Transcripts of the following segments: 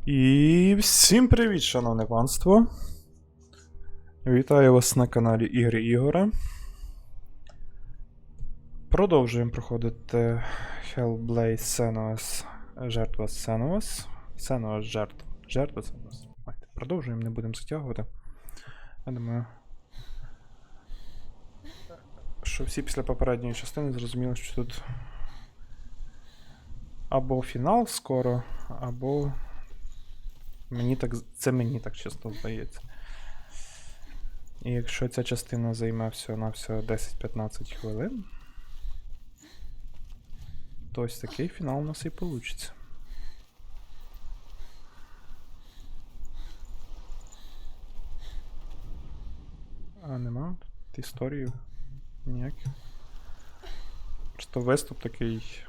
І всім привіт, шановне панство. Вітаю вас на каналі Ігри Ігора. Продовжуємо проходити Hellblade Senua, Жертва Сенуа. Сенуа Жертва. Жертва Сенуа. Продовжуємо, не будемо затягувати. Я думаю, що всі після попередньої частини зрозуміли, що тут або фінал скоро, або мені так чесно здається. І якщо ця частина займе всього-навсього 10-15 хвилин, то ось такий фінал у нас і получиться. А нема тут історії ніяких. Просто виступ такий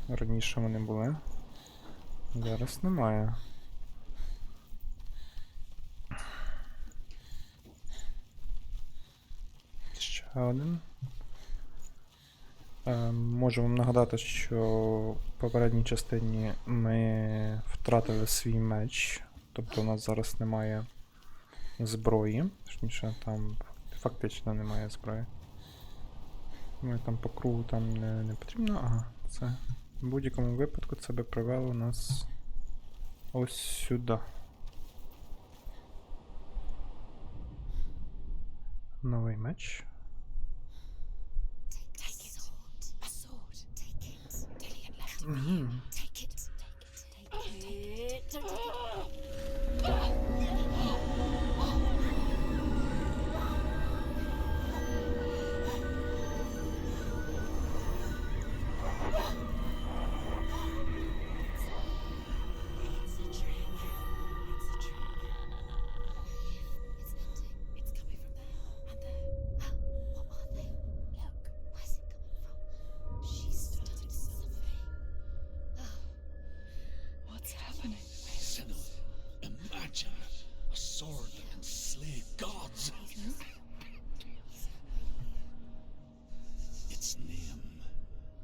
раніше вони були. Зараз немає. Ще один. Можу вам нагадати, що в попередній частині ми втратили свій меч. Тобто у нас зараз немає зброї. Точніше, там фактично немає зброї. Ми там по кругу там не потрібно. Ага, це в будь-якому випадку це би привело нас ось сюди. Новий меч. Угу. Its name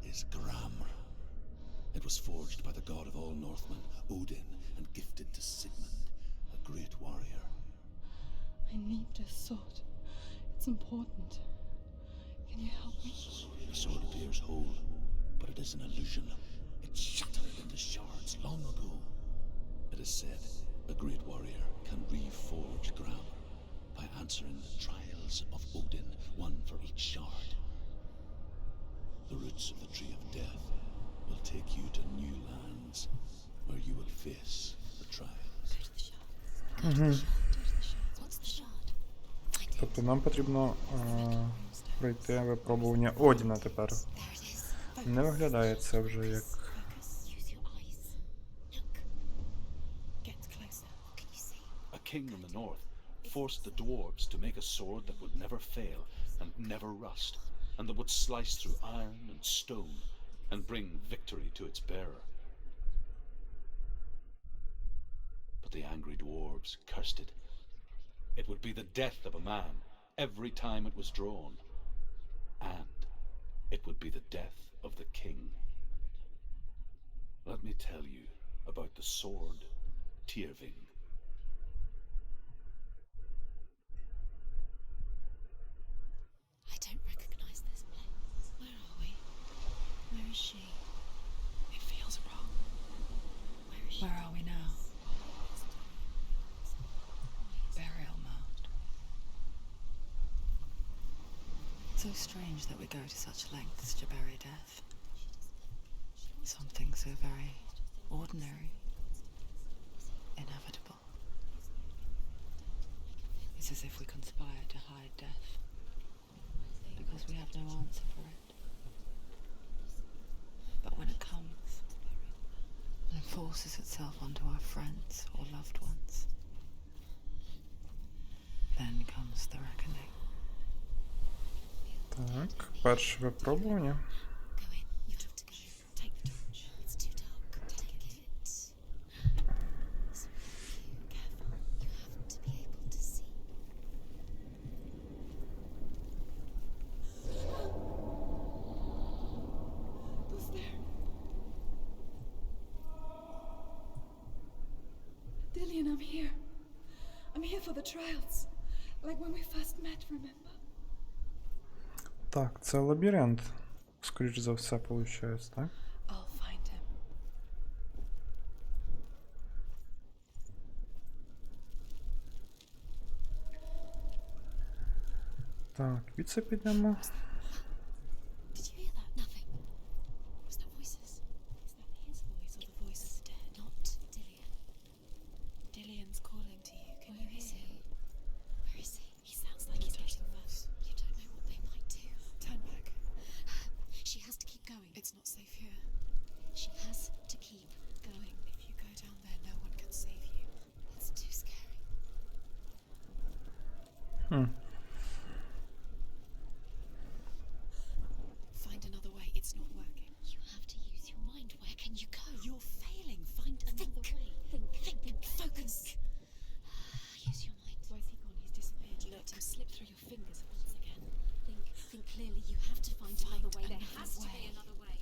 is Ґрамр. It was forged by the god of all Northmen, Odin, and gifted to Sigmund, a great warrior. I need this sword. It's important. Can you help me? The sword appears whole, but it is an illusion. It shattered into shards long ago. It is said a great warrior can reforge Ґрамr by answering the trials of Odin, one for each shard. The roots of the tree of death will take you to new lands where you will face the trials. Тобто нам потрібно пройти випробування Одіна тепер. Не виглядає це вже як... A king in the north forced the dwarves to make a sword that would never fail and never rust, and that would slice through iron and stone and bring victory to its bearer. But the angry dwarves cursed it. It would be the death of a man every time it was drawn, and it would be the death of the king. Let me tell you about the sword Tyrving. I don't recognize this place. Where are we? Where is she? It feels wrong. Where is she? Where are we now? Burial mound. So strange that we go to such lengths to bury death. Something so very ordinary, inevitable. It's as if we conspire to hide death, because we have no answer for it. But when it comes, and forces itself onto our friends or loved ones, then comes the reckoning. Так, перше випробування. Go in. You have to go in. Take the torch. It's too dark. Take it. So careful. You have to be able to see. Who's there? Dillian, I'm here. I'm here for the trials. Like when we first met, remember? Так, це лабіринт. Скоріш за все, виходить, так? I'll find him. Так, звідси підемо. Did you hear that? Nothing. Was that voices? Is that his voice or the voice of the dead? Not Dillian. Dillian's calling to you. Can you Is hear he? him? Where is he? He sounds like he's getting worse. You don't know what they might do. Turn back. She has to keep going. It's not safe here. She has to keep going. If you go down there, no one can save you. It's too scary. Хм. Find another way. It's not working. You have to use your mind. Where can you go? You're failing. Find another way. Think. Focus. Use your mind. Where's he gone? He's disappeared. You let him slip through your fingers once again. Think clearly. You have to find another way. There has to be another way.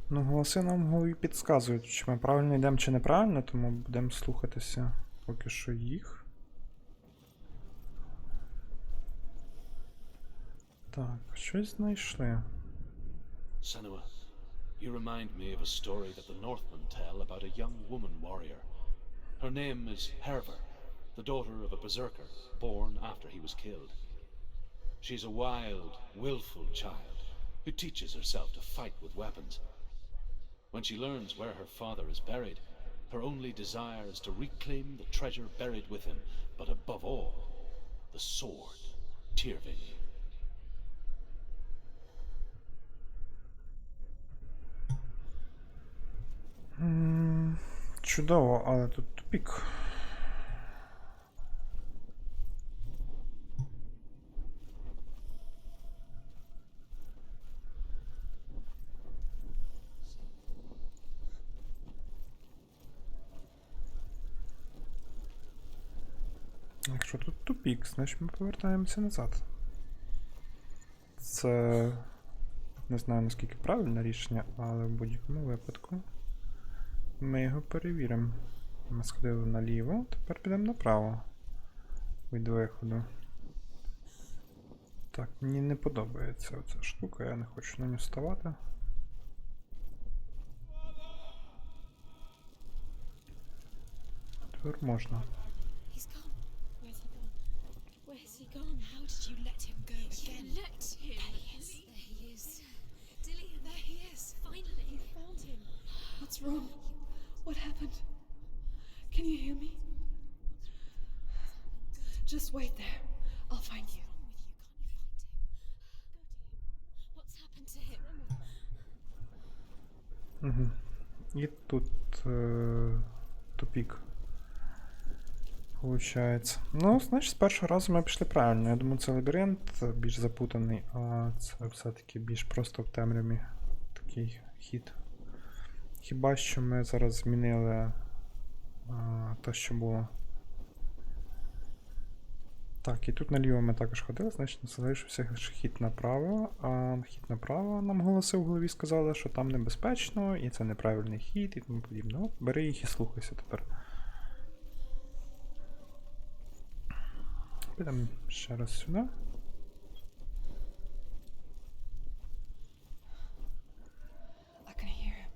Ну, голоси нам в голові підказують, чи ми правильно йдемо, чи неправильно, тому будемо слухатися поки що їх. Так, щось знайшли. Senua, you remind me of a story that the Northmen tell about a young woman warrior. Her name is Herver, the daughter of a berserker born after he was killed. She's a wild, willful child who teaches herself to fight with weapons. When she learns where her father is buried, her only desire is to reclaim the treasure buried with him, but above all, the sword, Tyrving. Чудово, але тут тупік. Якщо тут тупік, значить ми повертаємося назад. Це не знаю наскільки правильне рішення, але в будь-якому випадку ми його перевіримо. Ми сходили наліво, тепер підемо направо від виходу. Так, мені не подобається оця штука, я не хочу на нього ставати. Тепер можна. He's gone. Where's he gone? Where's he gone? How did you let him go again? You let him. There he is. Dillian, there he is. Finally. You found him. What's wrong? What happened? Can you hear me? Just wait there. I'll find you. What's happened to him? Угу. І тут тупік. Получається. Ну, значить, з першого разу ми пішли правильно. Я думаю, це лабіринт більш запутаний, а це все-таки більш просто в темряві такий хід. Хіба що ми зараз змінили те, що було. Так, і тут наліво ми також ходили, значить залишився хід направо, а хід направо нам голоси в голові сказали, що там небезпечно, і це неправильний хід, і тому подібне. От, бери їх і слухайся тепер. Підемо ще раз сюди. I can hear him.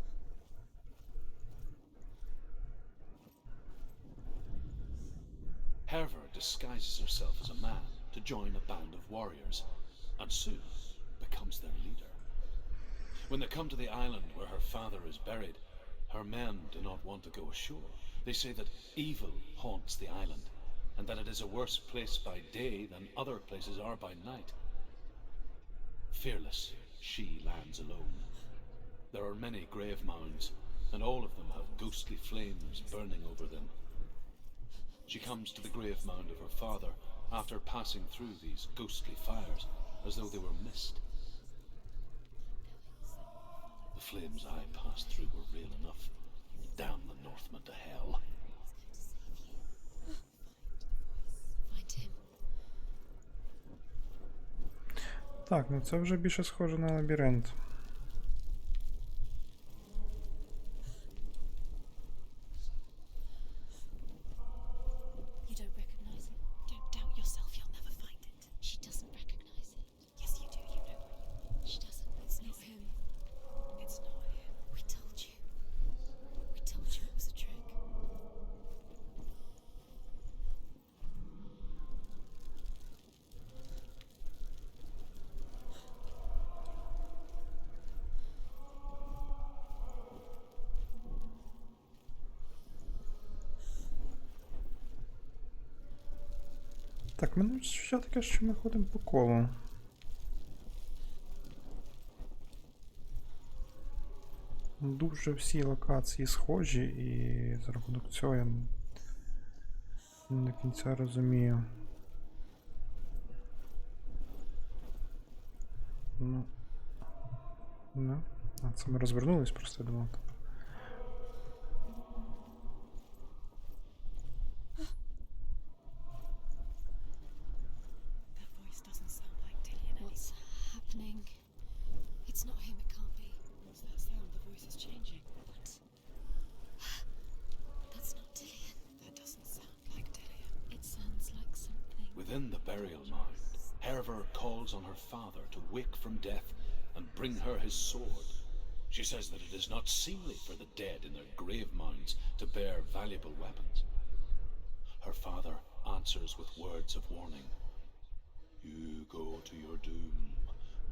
Herver disguises herself as a man to join a band of warriors, and soon becomes their leader. When they come to the island where her father is buried, her men do not want to go ashore. They say that evil haunts the island, and that it is a worse place by day than other places are by night. Fearless, she lands alone. There are many grave mounds, and all of them have ghostly flames burning over them. She comes to the grave mound of her father after passing through these ghostly fires, as though they were mist. The flames I passed through were real enough. Damn the Northmen to hell. Find him. Так, ну це вже більше схоже на лабіринт. Так, мене відчуття таке, що ми ходимо по колу. Дуже всі локації схожі, і за рахунок цього я не до кінця розумію. Ну. А це ми розвернулись, просто я думав. That voice doesn't sound like Dillian. What's happening? It's not him, it can't be. What's that sound? The voice is changing. What? That's not Dillian. That doesn't sound like Dillian. It sounds like something. Within the burial mound, Herver calls on her father to wake from death and bring her his sword. She says that it is not seemly for the dead in their grave mounds to bear valuable weapons. Her father answers with words of warning. You go to your doom.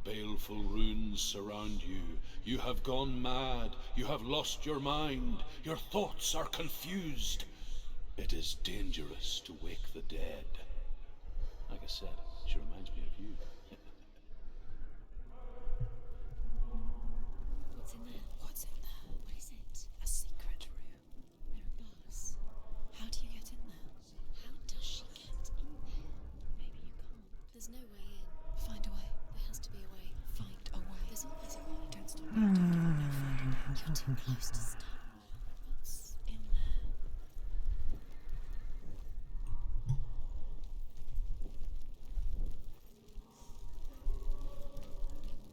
Baleful runes surround you. You have gone mad. You have lost your mind. Your thoughts are confused. It is dangerous to wake the dead. Like I said, she reminds me of you. What's in there? What's in there? What is it? A secret room. There are bars. How do you get in there? How does she get in there? Maybe you can't. There's no way in. Find a way. There has to be a way. Find a way. There's always a way. Don't stop me. You're too close to stop. What's in there?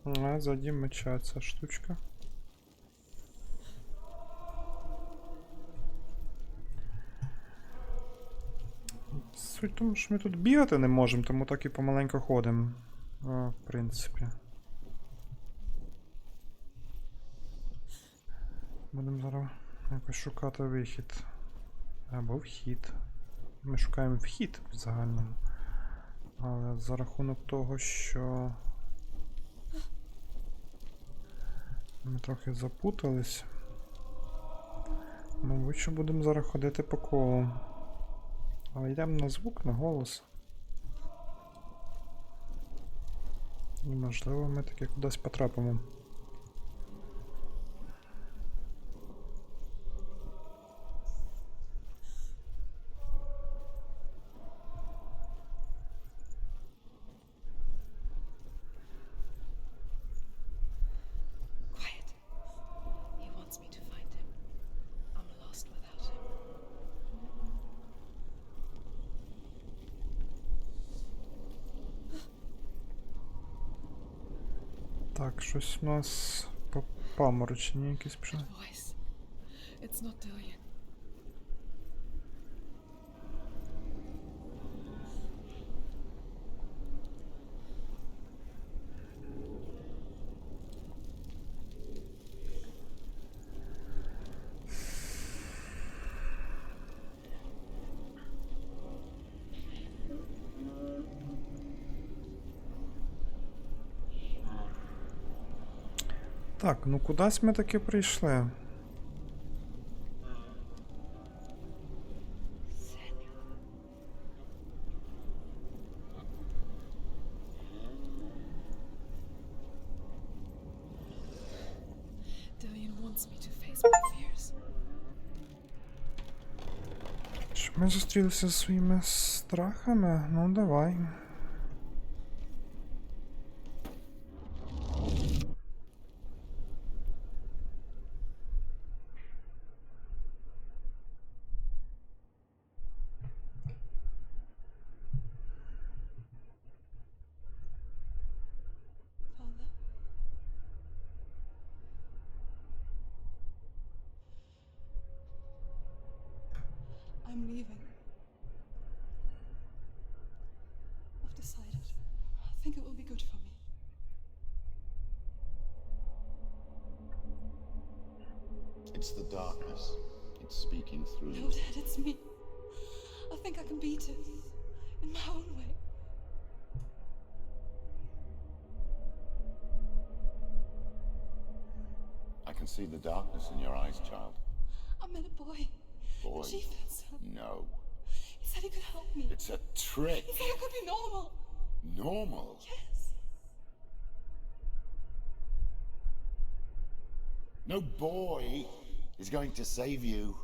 А ззаді меча ця штучка. Суть в тому, що ми тут бігати не можемо, тому так і помаленьку ходимо. В принципі. Будемо зараз якось шукати вихід. Або вхід. Ми шукаємо вхід в загальному. Але за рахунок того, що ми трохи запутались, мабуть, що будемо зараз ходити по колу. Але йдемо на звук, на голос. І можливо ми таки кудись потрапимо. Quiet. He wants me to find him. I'm lost without him. Так, щось у нас по паморочні якісь пішли. That voice. It's not Dillian. Так, ну кудись ми таки прийшли. Dillian wants me to face my fears. Щоб ми зустрілися зі своїми страхами? Ну давай. Father? I'm leaving. I've decided. I think it will be good for me. It's the darkness. It's speaking through No, you. Dad, it's me. I think I can beat it. In my own way. I can see the darkness in your eyes, child. I met a boy. Boy. Chieftain's son. No. He's said he could help me. It's a trick. He said I could be normal. Normal? Yes. No boy is going to save you.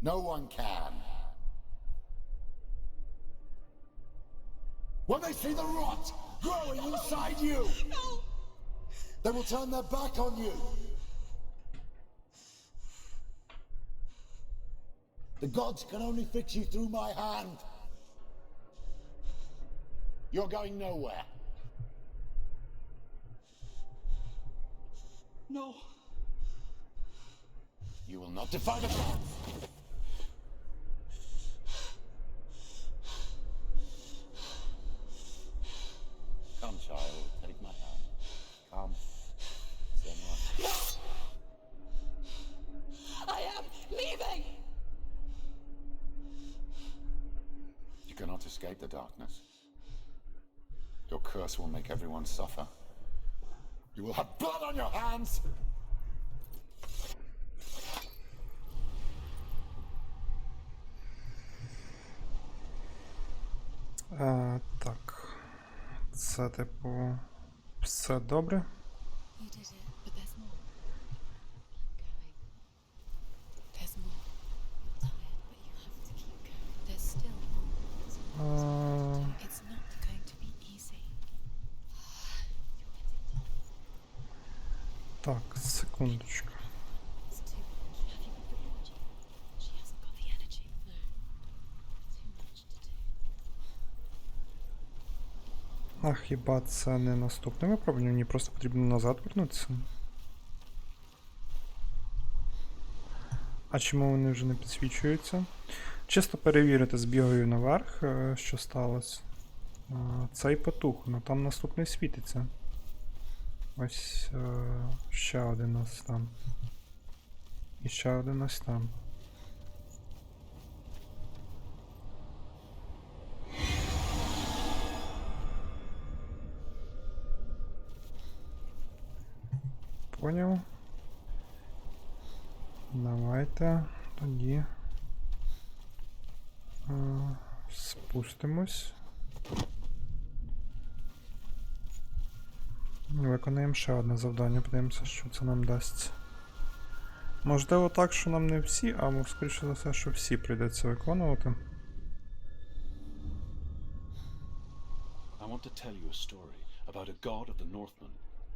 No one can. When they see the rot growing inside you, No. they will turn their back on you. The gods can only fix you through my hand. You're going nowhere. No. You will not defy the gods. Come, child, take my hand. Come. Senior. No. I am leaving. You cannot escape the darkness. Your curse will make everyone suffer. You will have blood on your hands! Так. Це, типу, все добре. You did it, but there's more. Keep going. There's more. You're tired, but you have to keep going. There's still more. It's not going to be easy. Так, секундочку. It's too much. Have you got the energy? She hasn't got the energy. No. Too much to do. А хіба це не наступне випробування? Мені просто потрібно назад вернутися. А чому вони вже не підсвічуються? Чисто перевірити, збігаю наверх, що сталося. Цей потух, ну там наступний світиться. Ось ще один ось там. І ще один ось там. Поняв. Давайте тоді спустимось. Виконаємо ще одне завдання, подивимося, що це нам дасть. Можливо так, що нам не всі, а скоріше за все, що всі прийдеться виконувати. I want to tell you a story about a god of the Northmen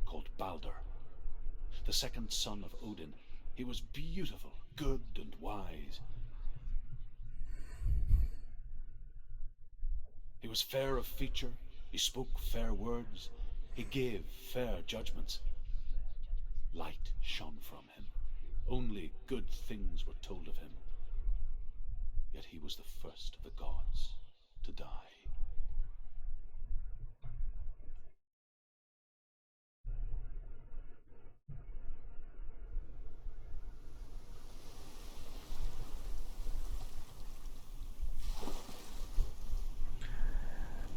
called Balder. The second son of Odin. He was beautiful, good, and wise. He was fair of feature, he spoke fair words, he gave fair judgments. Light shone from him. Only good things were told of him. Yet he was the first of the gods to die.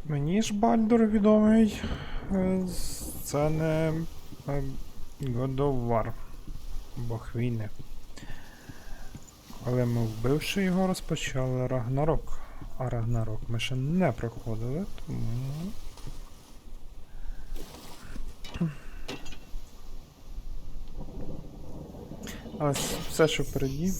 Мені ж Бальдур відомий. Це не God of War, Бог війни. Але ми, вбивши його, розпочали Рагнарок. А Рагнарок ми ще не проходили, тому... А ось все, що впереді.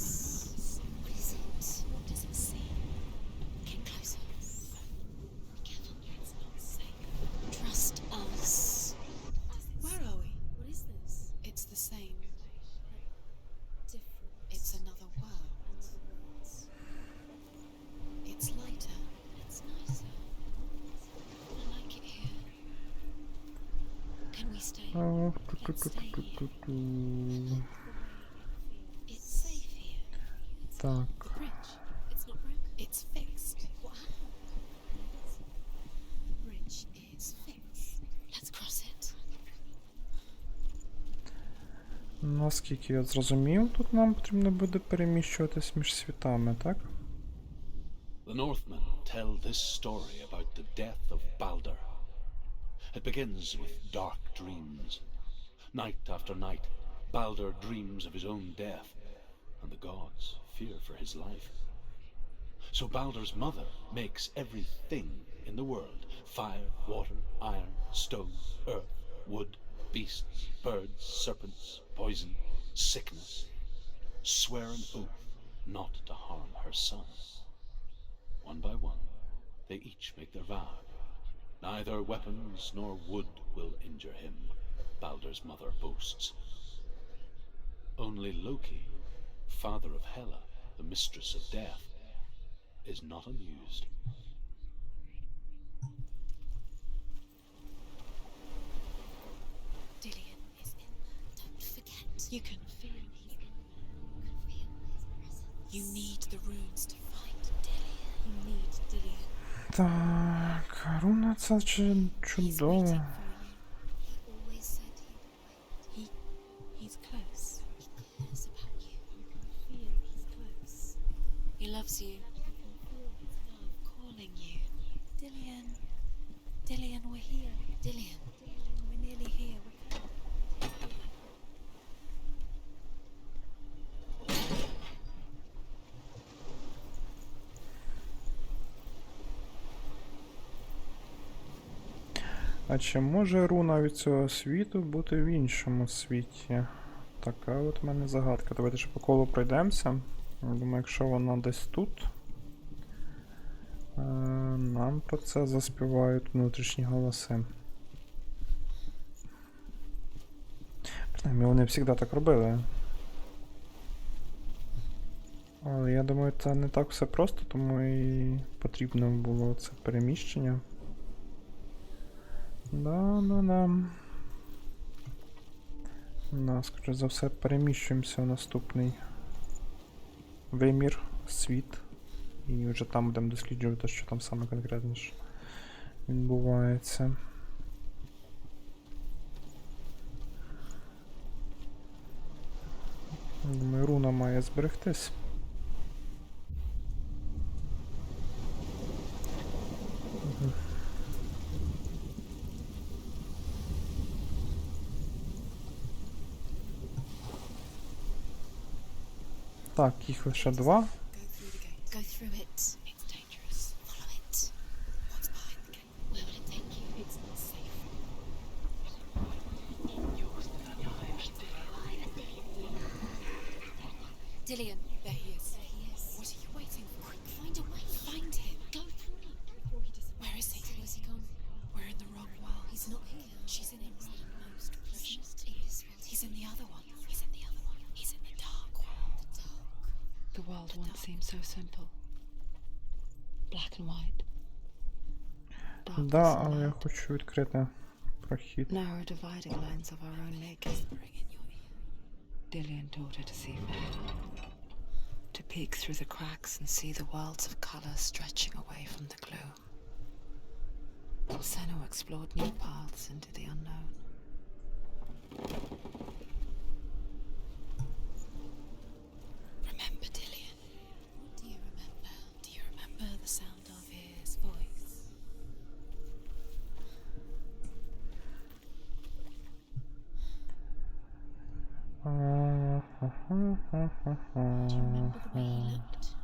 Так. Наскільки я зрозумів, тут нам потрібно буде переміщуватись між світами, так? The Northmen tell this story about the death of Balder. It begins with dark dreams. Night after night, Balder dreams of his own death, and the gods fear for his life. So Baldur's mother makes everything in the world: fire, water, iron, stone, earth, wood, beasts, birds, serpents, poison, sickness. Swear an oath not to harm her son. One by one, they each make their vow. Neither weapons nor wood will injure him, Baldur's mother boasts. Only Loki, father of Hela, the mistress of death, is not amused. Dillion is in there. Don't forget. You can feel his presence. You need the runes to fight Dillion. You need Dillion. Так, руна це He's чудово. waiting for you. He always said he would wait. He's close. He cares about you. You can feel he's close. He loves you. You can feel his love calling you. Dillion. Dillion, we're here. Dillion. Dillion, we're nearly here. We're coming. А чи може руна від цього світу бути в іншому світі? Така от в мене загадка. Давайте ще по колу пройдемося. Думаю, якщо вона десь тут, нам про це заспівають внутрішні голоси. Принаймні, вони завжди так робили. Але я думаю, це не так все просто, тому і потрібно було це переміщення. Да, скоріше за все, переміщуємося в наступний вимір, світ. І вже там будемо досліджувати, що там саме конкретно ж відбувається. Думаю, руна має зберегтись. Так, їх лише два. Go through it. It's dangerous. Follow it. What's behind the gate? Where will it take you? It's not safe. Dillion, there he is. There he is. What are you waiting for? Find a way. Find him. Go through it before he disappears. Where is he? Where's he gone? We're in the wrong world. He's not here. She's in it. Most precious. He's in the other one. He's in the other one. He's in the dark world. The dark. The world once seemed so simple. Black and white. Darkness Да, and але я light. хочу відкрити прохід. Narrow dividing lines of our own making. Dillion taught her to see further. To peek through the cracks and see the worlds of color stretching away from the gloom. Senu explored new paths into the unknown. Remember Dillion. What do you remember? Do you remember the sound of his voice? Do you remember the way he looked?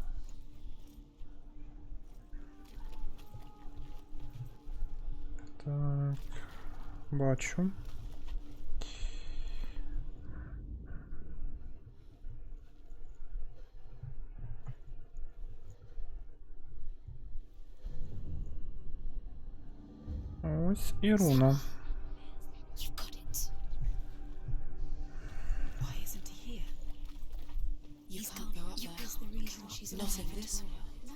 Так, бачу. Ось і руна. You've got it. Why isn't he here? You can't go up there. Is the reason she's not in this world. No,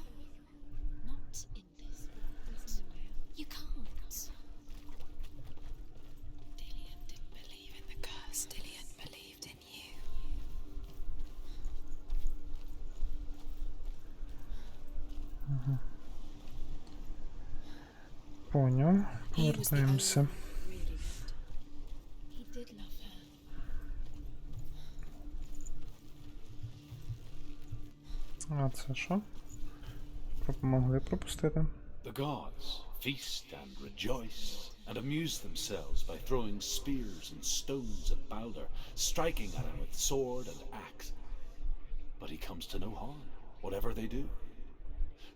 not in this world. You can't. Dillion didn't believe in the curse. Dillion believed in you. Поняв. He was the only Повертаємося. one who really loved her. He did love her. А це що? Могли пропустити. The gods feast and rejoice and amuse themselves by throwing spears and stones at Baldur, striking at him with sword and axe. But he comes to no harm, whatever they do.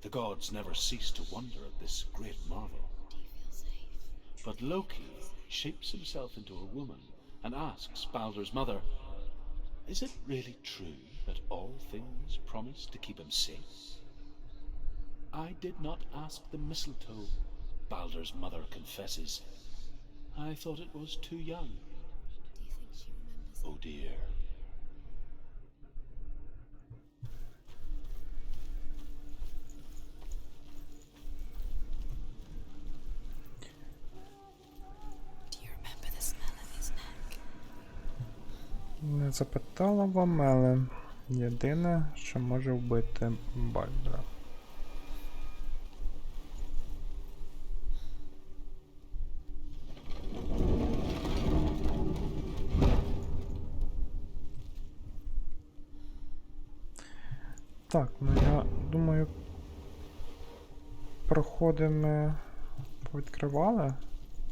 The gods never cease to wonder at this great marvel. Do you feel safe? But Loki shapes himself into a woman and asks Baldur's mother, is it really true that all things promise to keep him safe? I did not ask the mistletoe, Baldur's mother confesses. I thought it was too young. Do you think she remembers? Oh dear. Do you remember the smell of his neck? Не запитала в Амели. Єдине, що може вбити Бальдра. Так, ну я думаю, проходи ми повідкривали.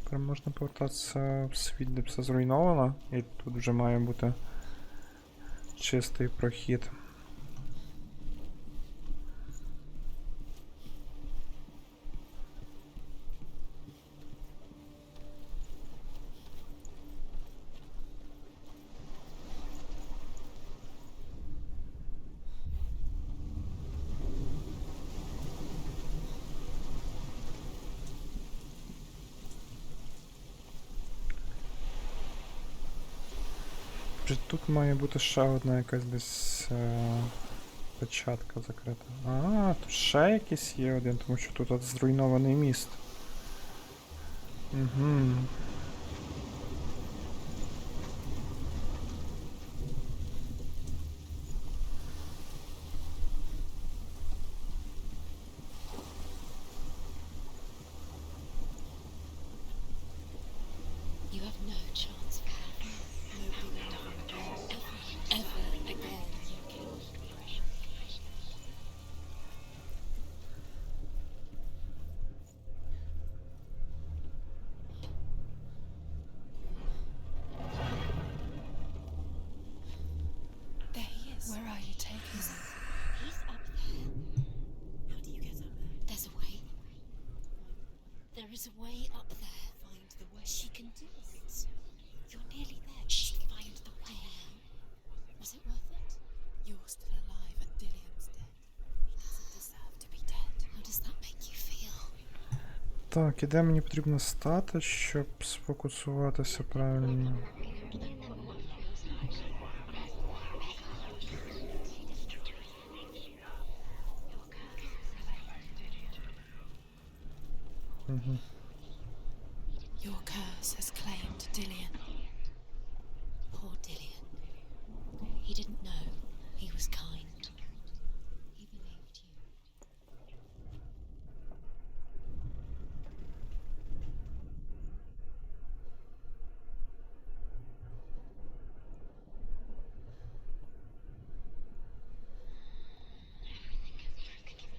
Тепер можна повертатися в світ, де все зруйновано, і тут вже має бути чистий прохід. Тут має бути ще одна якась десь печатка закрита. А, тут ще якийсь є один, тому що тут от зруйнований міст. Угу. You have no chance, Val. Nobody will ever again. There he is. Where are you taking him? He's up there. How do you get up there? There's a way. There is a way up there. Find the way. She can do it. You're nearly there. Just find the way. Was it worth it? You're still alive and Dillian's dead. He doesn't deserve to be dead. How does that make you feel? Так, і де мені потрібно стати, щоб сфокусуватися правильно? Угу. Your curse has claimed Dillian. Poor Dillian. He didn't know. He was kind. He believed you.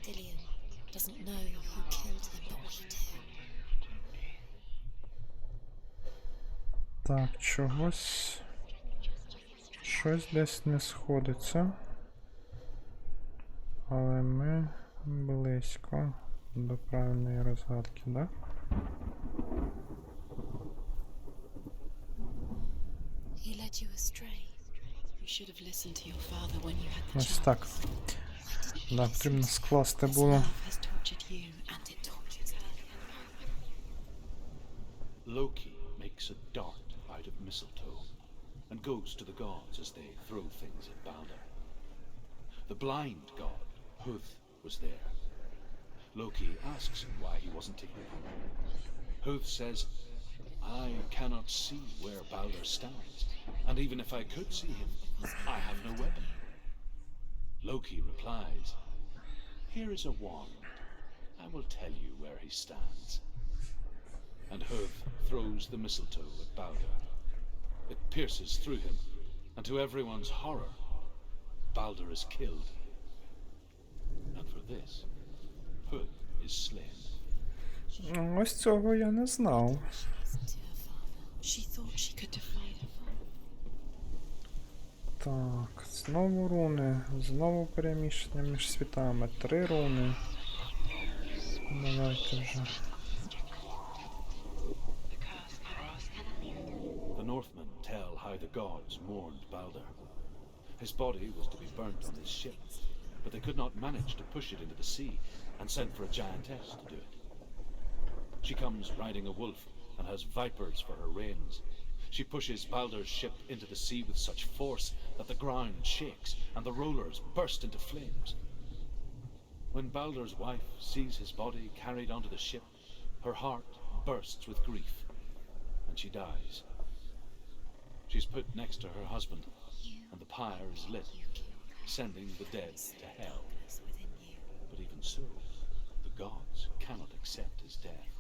Dillian doesn't know who killed him, but we do. Так, чогось. Щось десь не сходиться. Але ми близько до правильної розгадки, да? He led you astray. You should have listened to your father when you had the Ось chance. так. Да, потрібно скласти було. Love has tortured you, and it tortures her. Loki makes a dart out of mistletoe and goes to the gods as they throw things at Balder. The blind god, Huth, was there. Loki asks him why he wasn't taking him. Huth says, I cannot see where Balder stands, and even if I could see him, I have no weapon. Loki replies, here is a wand. I will tell you where he stands. And Huth throws the mistletoe at Balder. It pierces through him, and to everyone's horror, Balder is killed. And for this, Huth is slain. Ось цього я не знав. Listened to her father. She thought she could defy her father. Так, знову руни, знову переміщення між світами. 3 руни. Давайте вже. The Northmen tell how the gods mourned Balder. His body was to be burnt on his ship, but they could not manage to push it into the sea and sent for a giantess to do it. She comes riding a wolf and has vipers for her reins. She pushes Balder's ship into the sea with such force that the ground shakes and the rollers burst into flames. When Balder's wife sees his body carried onto the ship, her heart bursts with grief, and she dies. She's put next to her husband, and the pyre is lit, sending the dead to hell. But even so, the gods cannot accept his death.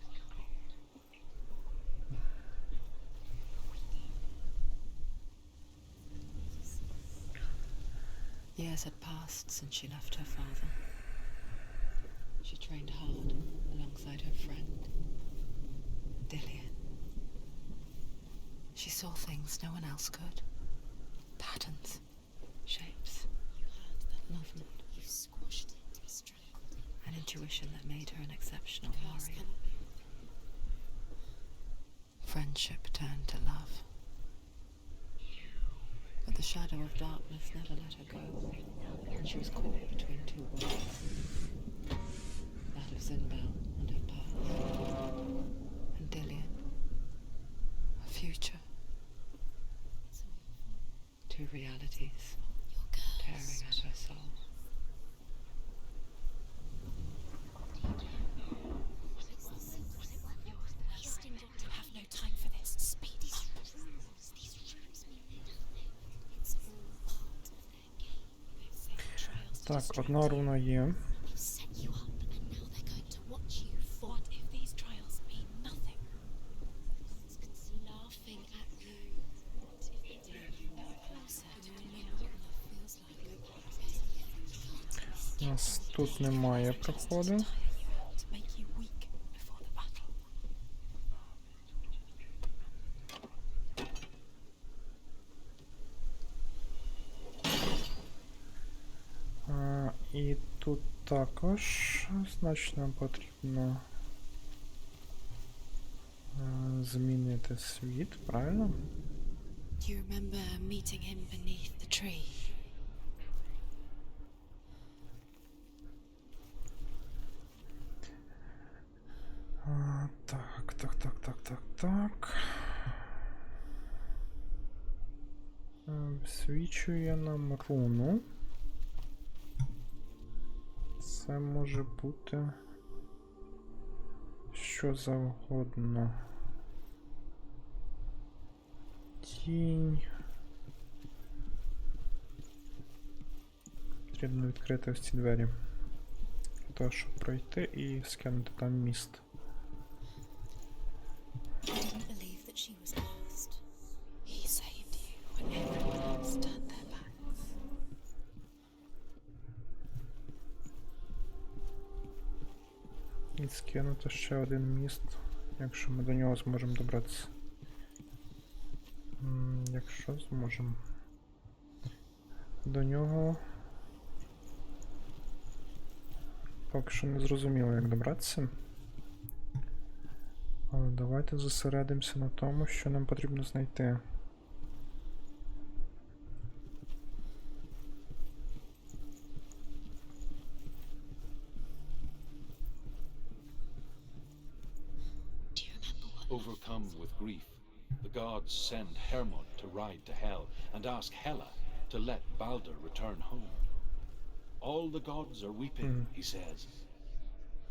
Years had passed since she left her father. She trained hard alongside her friend, Dillian. She saw things no one else could. Patterns, shapes, movement. You squashed it to strength. An intuition that made her an exceptional warrior. Friendship turned to love. But the shadow of darkness never let her go, and she was caught between two worlds. That of Zinbel and her past, and Dillian, her future. Two realities tearing at her soul. Wasting your time. Have no time for this. Speed up. These rooms mean nothing. It's all part of their game. They've set trials to Так, destroy одна руна є. They've set you up, and now they're going to watch you fall. What if these trials mean nothing? It's laughing at you. What if they do no closer to what love feels like? У нас тут немає проходу. To make you weak before the battle. І тут також, значить, нам потрібно змінити світ, правильно? Do you remember meeting him beneath the tree? Так. Висвічує нам руну. Це може бути що завгодно. Тінь. Потрібно відкрити ось ці двері. Для того, щоб пройти і скинути там міст. I didn't believe that she was lost. He saved you when everyone else turned their backs. І скинути ще один міст, якщо ми до нього зможемо добратися. Якщо зможемо. До нього поки що не зрозуміло, як добратися. Але давайте зосередимося на тому, що нам потрібно знайти. Overcome with grief, the gods send Hermod to ride to Hell and ask Hela to let Balder return home. All the gods are weeping, he says.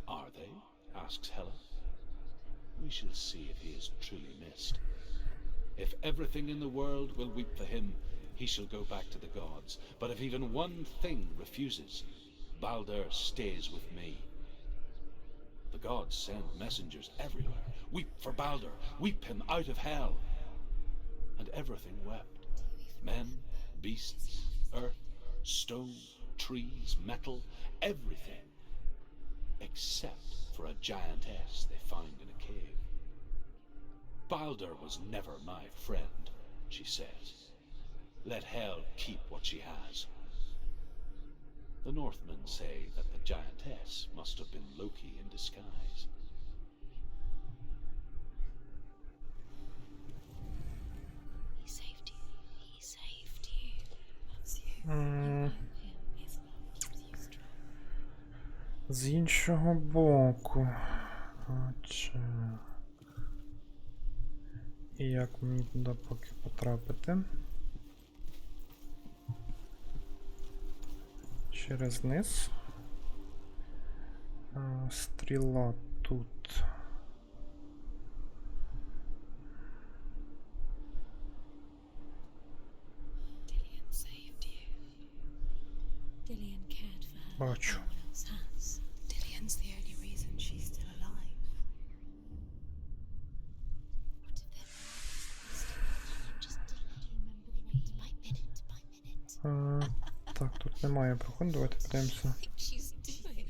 Are they? Asks Hela. We shall see if he is truly missed. If everything in the world will weep for him, he shall go back to the gods. But if even one thing refuses, Balder stays with me. The gods send messengers everywhere. Weep for Balder, weep him out of hell. And everything wept. Men, beasts, earth, stone, trees, metal, everything. Except for a giantess they find in a cave. Balder was never my friend, she says. Let hell keep what she has. The Northmen say that the giantess must have been Loki in disguise. He saved you. He saved you. Loves you. You know him. His love keeps you strong. З іншого боку. Отже. І як мені туди поки потрапити? Через низ. Стріла тут. Dillian saved you. Dillian cared for her. Бачу. No one else has. Dillian's the only reason she's still alive. What if their just to let you remember the way by minute. Так, тут немає проходу, давайте подивимося. She's doing.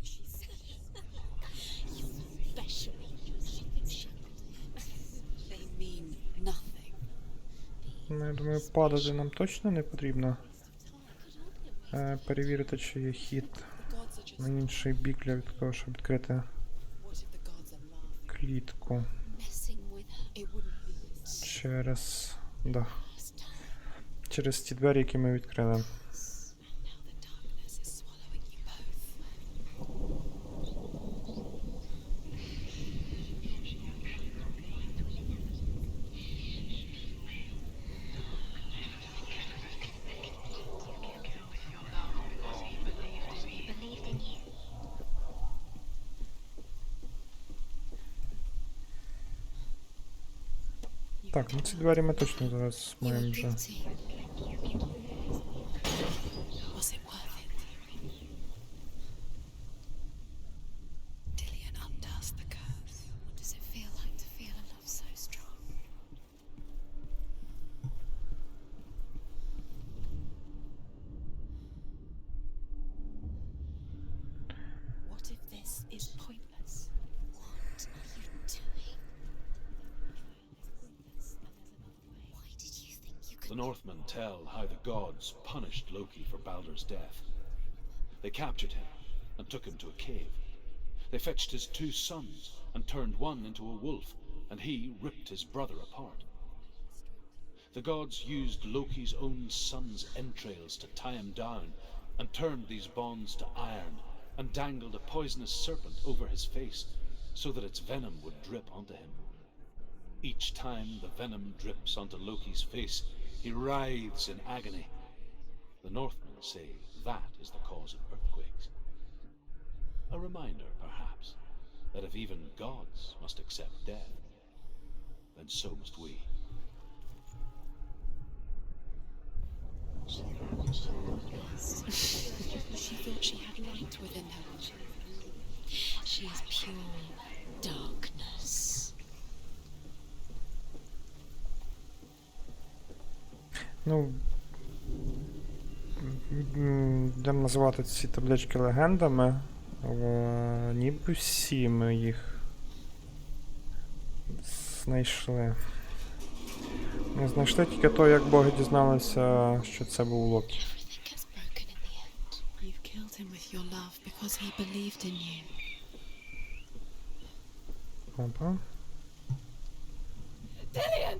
You're special. They mean nothing. Ну, я думаю, падати нам точно не потрібно. Перевірити, чи є хід на інший бік для того, щоб відкрити What if the gods are laughing? клітку Messing with her. It wouldn't be this. через... Да. Last time. Через ті двері, які ми відкрили. And now the darkness is swallowing you both. Так, ну ці двері ми точно зараз You were маємо вже. guilty. Was it worth it? Dillian undoes the curse. What does it feel like to feel a love so strong? What if this is pointless? What are you doing? Why did you think you could? The Northmen tell how the gods punished Loki for Baldur's death. They captured him and took him to a cave. They fetched his 2 sons and turned one into a wolf, and he ripped his brother apart. The gods used Loki's own son's entrails to tie him down and turned these bonds to iron and dangled a poisonous serpent over his face so that its venom would drip onto him. Each time the venom drips onto Loki's face, he writhes in agony. The Northmen say that is the cause of earthquakes. A reminder, perhaps, that if even gods must accept death, then so must we. She thought she had light within her. She is pure darkness. Ну, будемо називати ці таблички легендами. Ніби всі ми їх знайшли. Ми знайшли тільки то, як боги дізналися, що це був Локі. Everything gets broken in the end. You've killed him with your love because he believed in you. Опа. Dillian!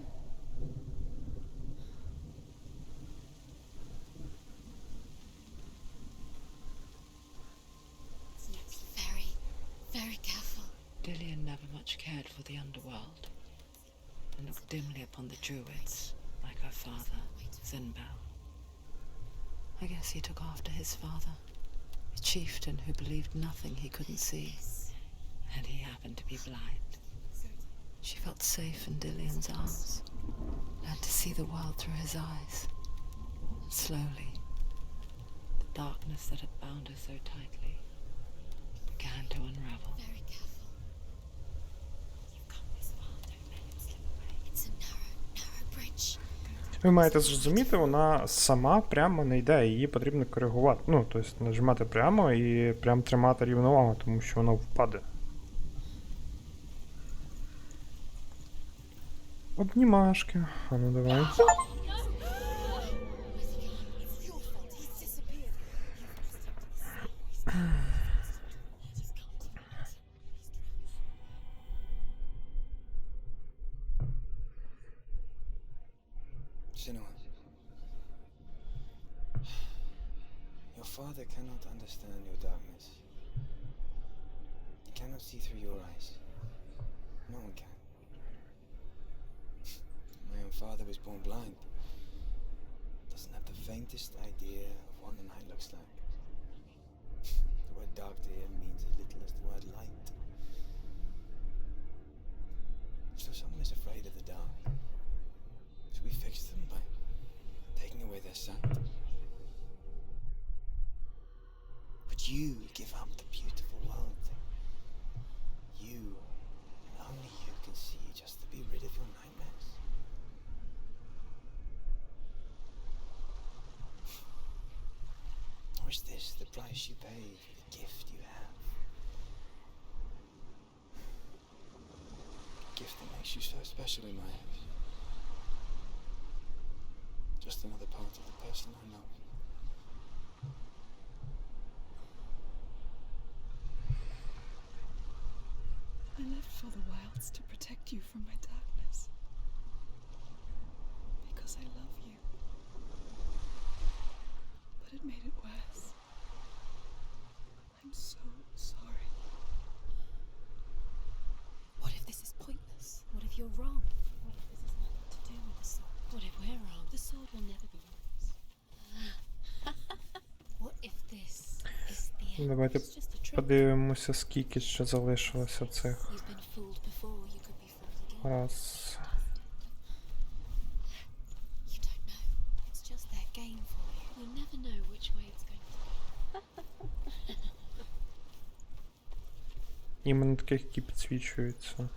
Very, very careful. Dillian never much cared for the underworld and looked dimly upon the druids, like her father, Zinbel. I guess he took after his father, a chieftain who believed nothing he couldn't see, and he happened to be blind. She felt safe in Dillian's arms, learned to see the world through his eyes. Slowly, the darkness that had bound her so tightly began to unravel. Very careful. You've come this far, don't let him slip away. It's a narrow bridge. Ви маєте зрозуміти, вона сама прямо не йде, її потрібно коригувати. Ну, тобто нажимати прямо і прям тримати рівновагу, тому що вона впаде. Обнімашки. А ну давай. It's your fault. He's disappeared. Senua. Your father cannot understand your darkness. He cannot see through your eyes. No one can. My own father was born blind. Doesn't have the faintest idea of what the night looks like. The word dark to him means as little as the word light. So someone is afraid of the dark. So we fix them by taking away their sight. But you give up the beautiful world. You, and only you can see just to be rid of your nightmares. Or is this the price you pay for the gift you have? A gift that makes you so special in my eyes. Just another part of the person I know. I lived for the wilds to protect you from my darkness. Because I love you. But it made it worse. I'm so sorry. What if this is pointless? What if you're wrong? What if this has nothing to do with the sword? What if we're wrong? The sword will never be yours. What if this is the end? Давайте It's just a trick. подивимося, скільки ще залишилося цих. You've been fooled before, you could be fooled again. Раз. You don't know. It's just their game for you. You'll never know which way it's going to go. Іменно таких, які підсвічуються.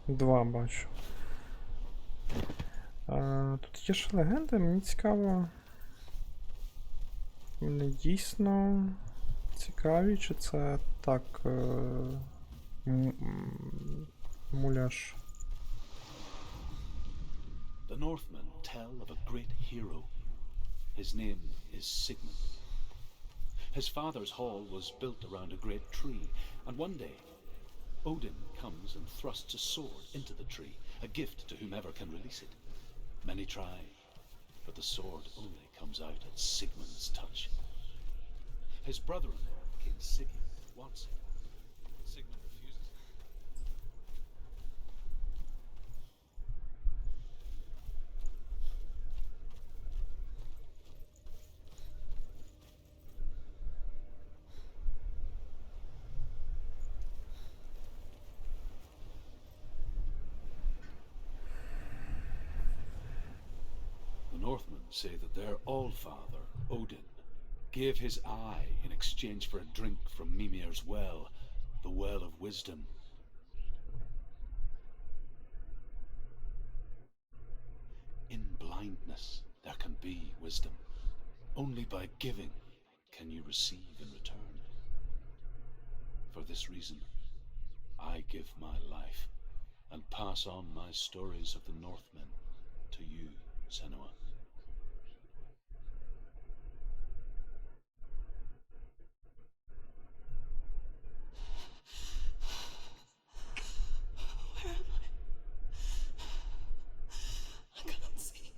Два бачу. Тут є ще легенди, мені цікаво. Вони дійсно цікаві, чи це так муляж? The Northmen tell of a great hero. His name is Sigmund. His father's hall was built around a great tree, and one day Odin comes and thrusts a sword into the tree, a gift to whomever can release it. Many try, but the sword only comes out at Sigmund's touch. His brother-in-law, King Sigmund, wants it. Sigmund refuses it. The Northmen say that their Allfather, Odin, gave his eye in exchange for a drink from Mimir's well, the well of wisdom. In blindness there can be wisdom. Only by giving can you receive in return. For this reason, I give my life and pass on my stories of the Northmen to you, Senua. Where am I? I can't see.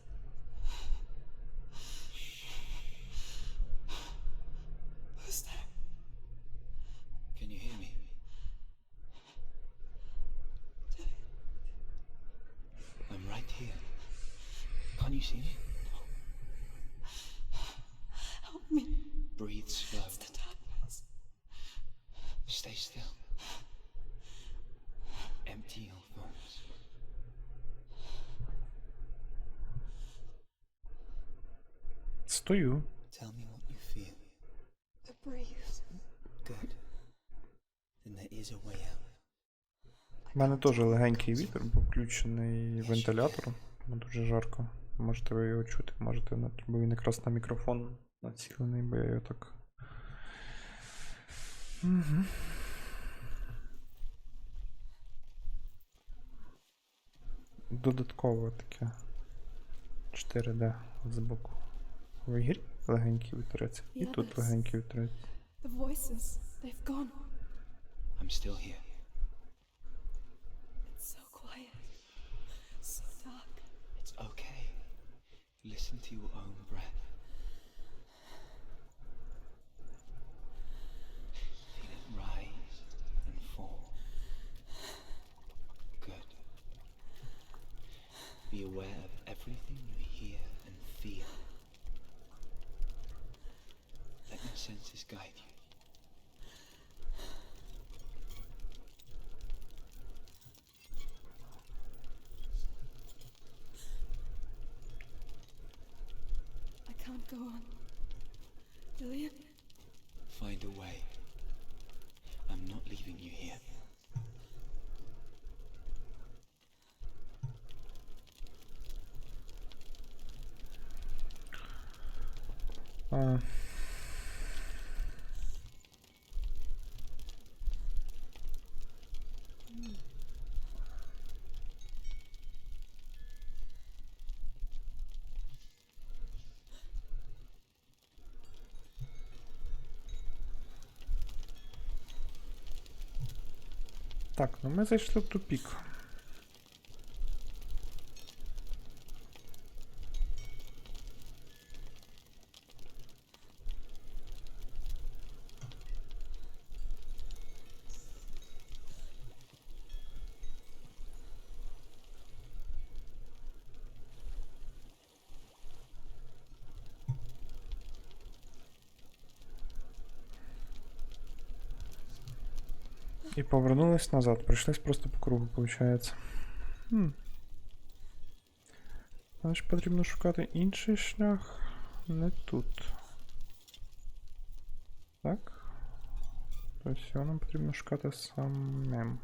Who's there? Can you hear me? I'm right here. Can't you see me? Help me. Breathe slow. It's the darkness. Stay still. Empty your thoughts. Стою. Tell me what you feel. The breeze. Good. Then there is a way out. У мене теж легенький вітер, бо включений вентилятор. Дуже жарко. Можете ви його чути, можете, бо він якраз на мікрофон націлений, бо я його так. Угу. додаткове таке 4D з боку. В ігрі легенький вітерець. І тут легенький вітерець. The voices, they've gone. I'm still here. It's so quiet, so dark. It's okay. Listen to your own breath. Feel it rise and fall. Good. Be aware of everything you hear and feel. Let your senses guide you. I can't go on. Dillian? Find a way. I'm not leaving you here. Так, ну ми зайшли в тупік. І повернулись назад. Прийшлись просто по кругу, виходить. Значить, потрібно шукати інший шлях. Не тут. Так. Тобто його нам потрібно шукати самим.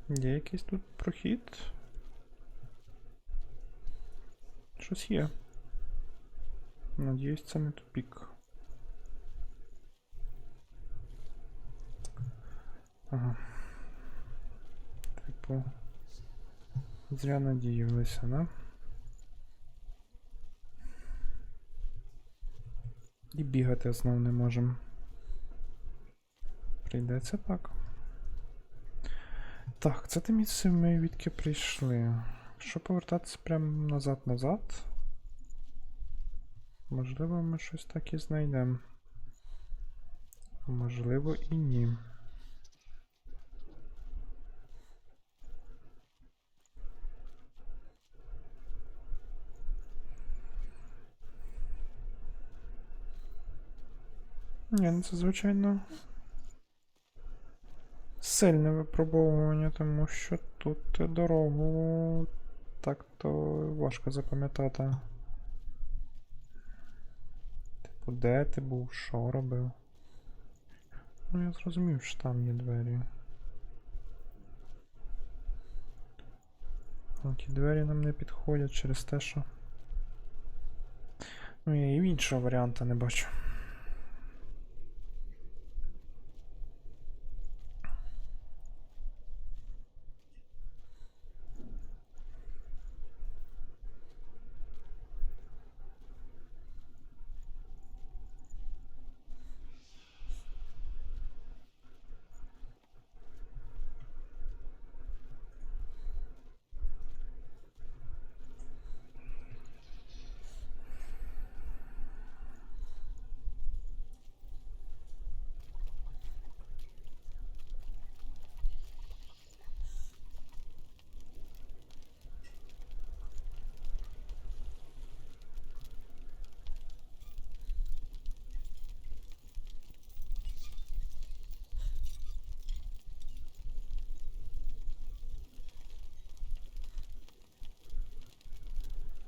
Є якийсь тут прохід? Щось є. Надіюсь, це не тупік. Ага. Типу... Зря надіялися, да? І бігати знов не можемо. Прийдеться так. Так, це те місце ми відки прийшли. Якщо повертатися прямо назад-назад, можливо, ми щось так і знайдемо. А можливо і ні. Ні, ну це, звичайно, сильне випробовування, тому що тут дорогу так-то важко запам'ятати. Типу, де ти був, що робив? Ну, я зрозумів, що там є двері. А ті двері нам не підходять через те, що... Ну, я і іншого варіанта не бачу.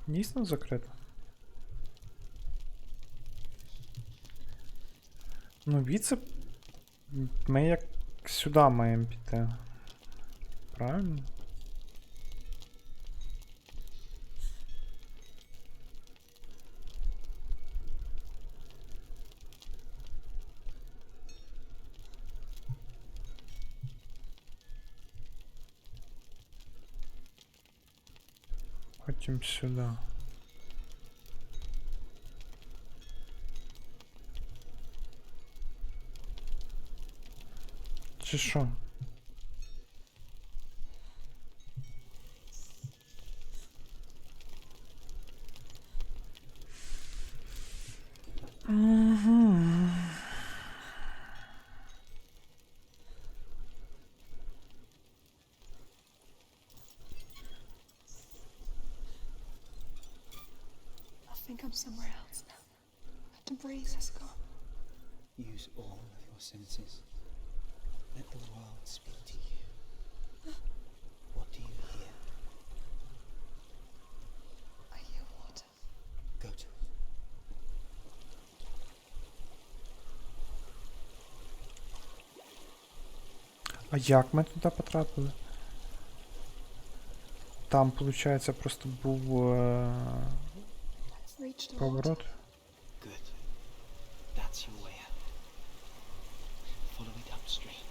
Дійсно закрито? Ну, віце... Ми як сюди маємо піти. Правильно? Потім сюди. Чи що? I think I'm somewhere else now. The breeze has gone. Use all of your senses. Let the world speak to you. What do you hear? I hear water. Go to it. А як ми туди потрапили? Там, виходить, просто був I've reached the water. поворот. Good. That's your way out. Follow it upstream.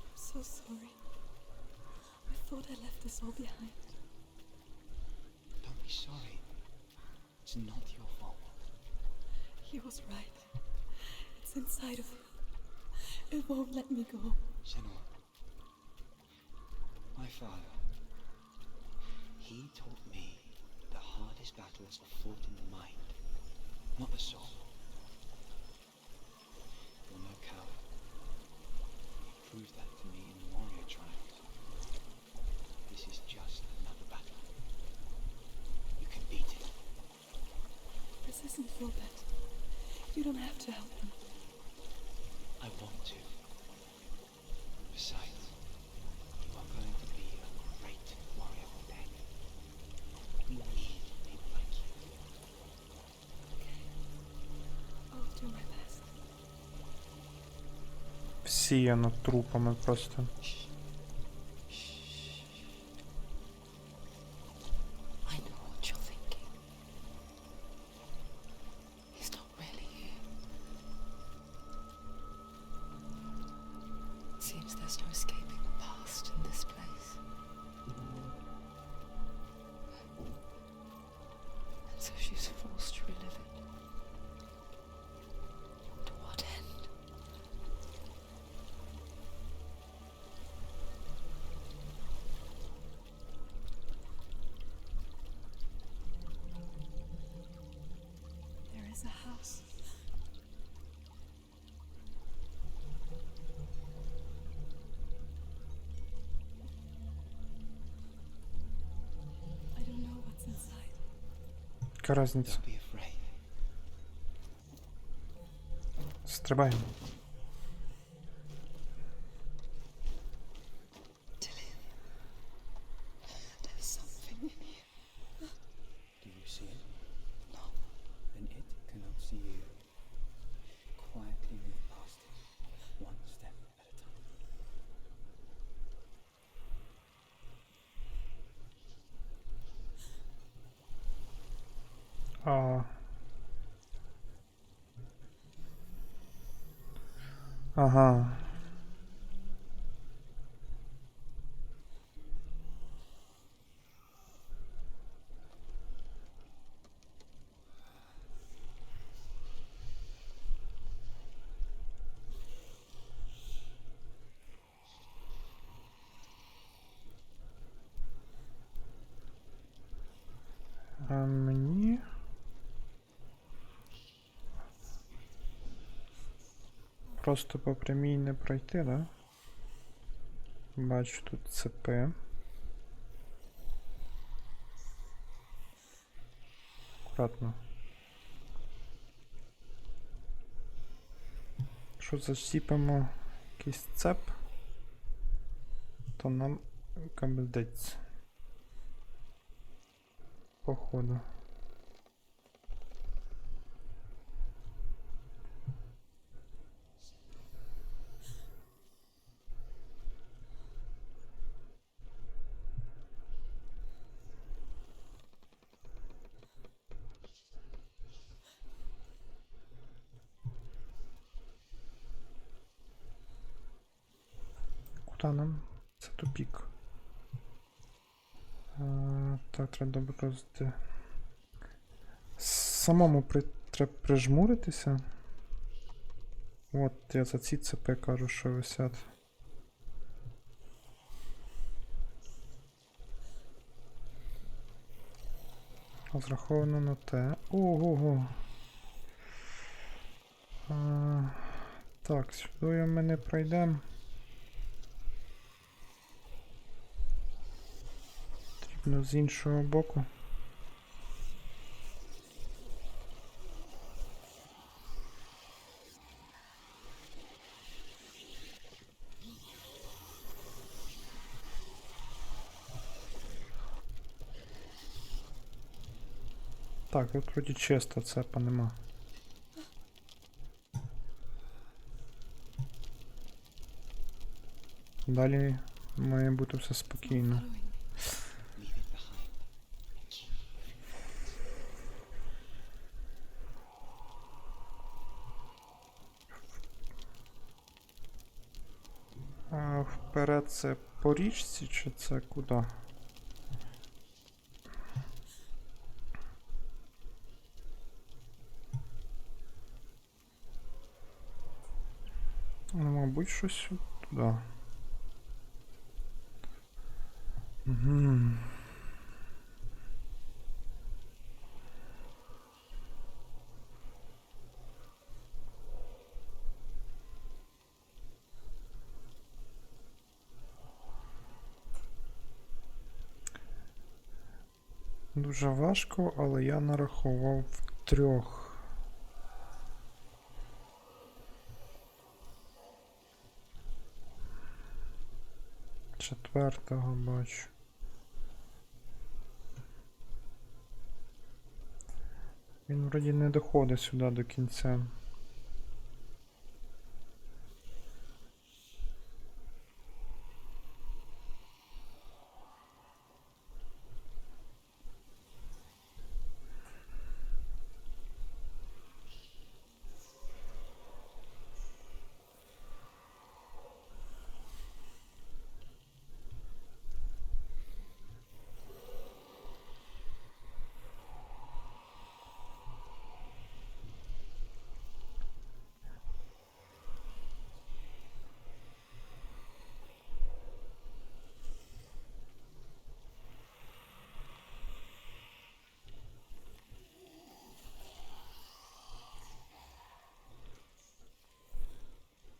I'm so sorry. I thought I left this all behind. Don't be sorry. It's not your fault. He was right. It's inside of me. It won't let me go. Shenua, my father, he taught me the hardest battles are fought in the mind, not the soul. You're no coward. You proved that to me in the warrior trials. This is just another battle. You can beat it. This isn't your bet. You don't have to help me. I want to. Besides, you are going to be a great warrior one day. We need people like you. I'll do my best. Всіяно трупами просто. I know what you're thinking. He's not really here. Seems there's no escaping the past in this place. And so she's forced to relive it. To what end? There is a house. I don't know what's inside. Яка різниця? Don't be afraid. Стрибаємо. Dylan, there's something in here. Do you see it? No. Then it cannot see you. Quietly move past it, one step at a time. А... Ага. А мені... Просто по прямій не пройти, да? Бачу тут цепи. Аккуратно. Якщо засіпимо якийсь цеп, то нам кабельдець. походу. Куда нам? Це тупік. Так, треба добре роздивитися. Самому треба прижмуритися. От, я за ці цепи кажу, що висять. Розраховано на те. Ого-го. Так, сюди ми не пройдемо. Потрібно з іншого боку. Так, тут вроді чисто, цепа нема. Далі має бути все спокійно. А вперед це по річці чи це куди? Ну, мабуть, щось туди. Угу. Дуже важко, але я нарахував 3. Четвертого бачу. Він вроді не доходить сюди до кінця.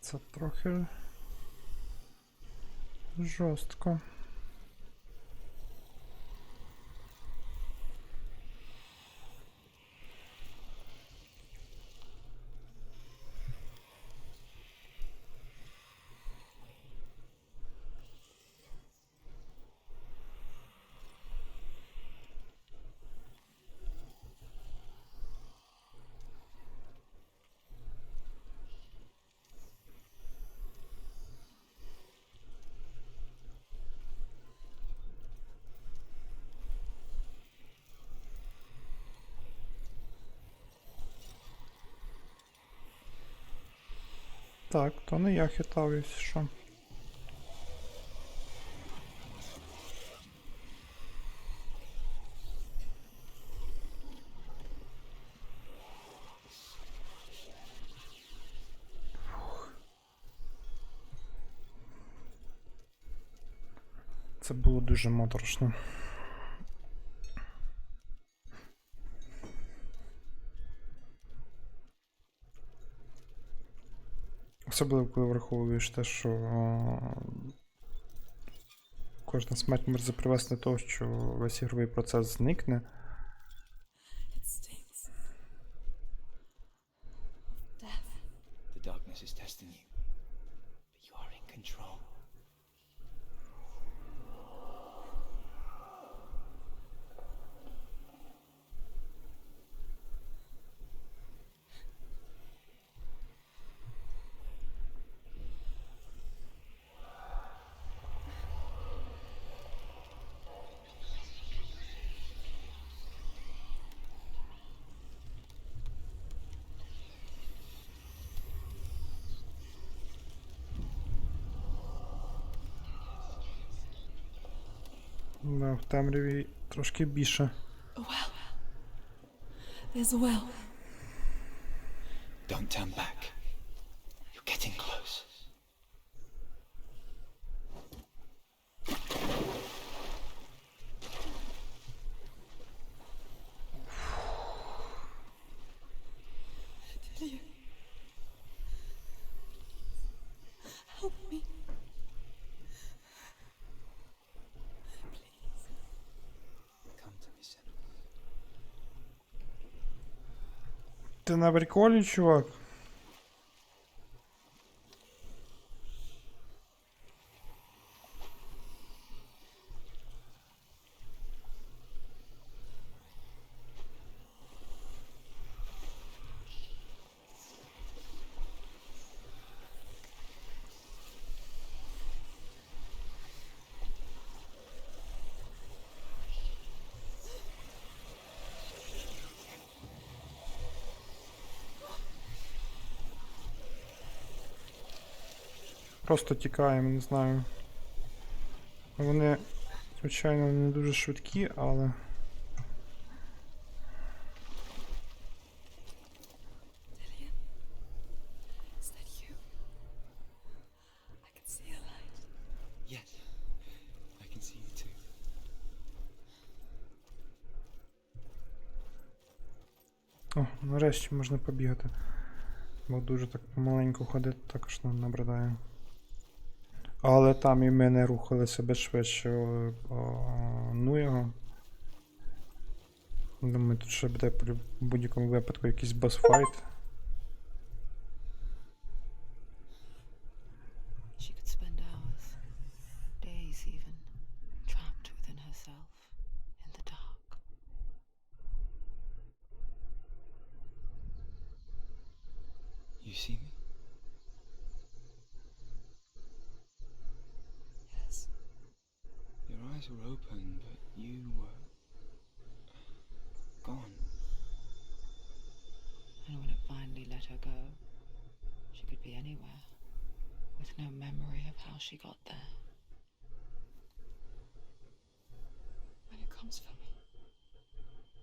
Це трохи жорстко. Так, то не я хитав, що. Це було дуже моторошно. Особливо, коли враховуєш те, що кожна смерть може привести до того, що весь ігровий процес зникне. It stinks. Of death. The darkness is testing you, but you are in control. Да, в темряві трошки більше. A well. There's a well. Don't turn back. You're getting close. Delia. Help me. Please. Come to me, Senua. Ти на приколі, чувак? Просто тікаємо, не знаю. Вони, звичайно, не дуже швидкі, але... Delia. Is that you? I can see a light. Yes, I can see you too. О, нарешті можна побігати. Бо дуже так помаленьку ходити також нам набридає. Але там і ми не рухалися без швидше. Ну його. Думаю, тут ще буде в будь-якому випадку якийсь босфайт. She could spend hours, days even, trapped within herself, in the dark. You see me? Yes. Your eyes were open, but you were gone. And when it finally let her go, she could be anywhere, with no memory of how she got there. When it comes for me,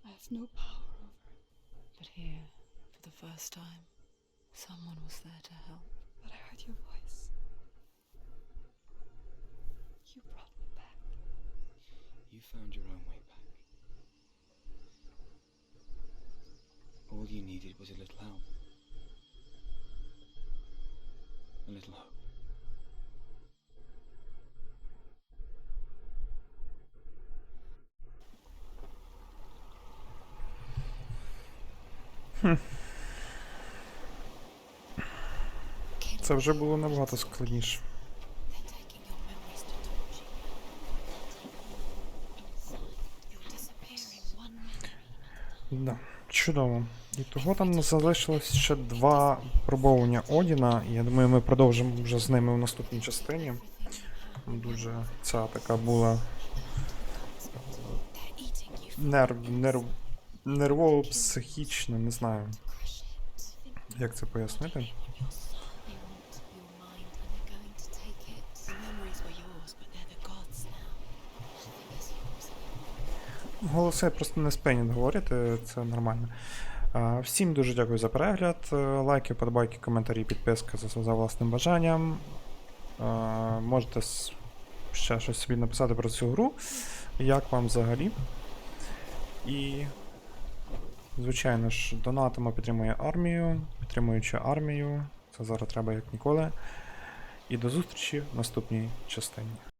I have no power over it. But here, for the first time, someone was there to help. But I heard your voice. You brought me back. You found your own way back. All you needed was a little help. A little hope. Це вже було набагато складніше. They're taking your memories to torture you. You're disappearing one memory. Да, чудово. І того там залишилось ще 2 пробовування Одіна. Я думаю, ми продовжимо вже з ними в наступній частині. Дуже ця така була They're eating you. нервово-психічна, не знаю, Crush it. як це пояснити. They want your mind and they're going to take it. The memories were yours, but they're the gods now. Nothing is yours. Голоси просто не спинять говорити, це нормально. Всім дуже дякую за перегляд. Лайки, подобайки, коментарі, підписка за власним бажанням. Можете ще щось собі написати про цю гру. Як вам взагалі? І, звичайно ж, донатимо, підтримує армію. Підтримуючи армію. Це зараз треба як ніколи. І до зустрічі в наступній частині.